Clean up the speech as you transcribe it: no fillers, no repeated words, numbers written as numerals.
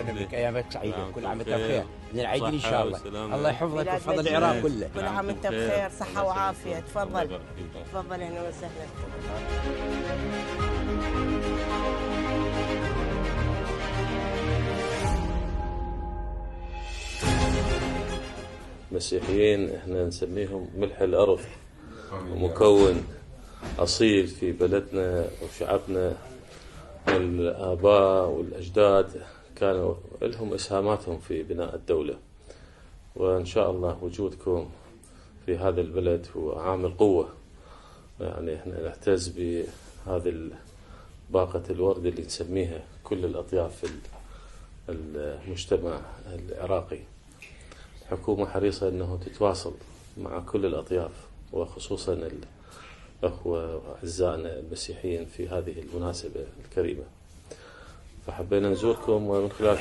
مرحبا بك، ايامك سعيده، كل عام وانت بخير، من العيد ان صحة شاء الله. وسلامة. الله يحفظك ميلاد ويحفظ مجيد. العراق كله. كل عام وانت بخير، صحة وعافية. تفضل الله يبارك فيك. تفضل، اهلا وسهلا. مسيحيين احنا نسميهم ملح الأرض، ومكون أصيل في بلدنا وشعبنا. الآباء والأجداد كانوا لهم إسهاماتهم في بناء الدولة، وإن شاء الله وجودكم في هذا البلد هو عامل قوة. يعني احنا نعتز بهذه باقة الورد اللي نسميها كل الأطياف في المجتمع العراقي. الحكومة حريصة أنه تتواصل مع كل الأطياف، وخصوصا الأخوة وأعزائنا المسيحيين في هذه المناسبة الكريمة. فحبينا نزوركم ومن خلال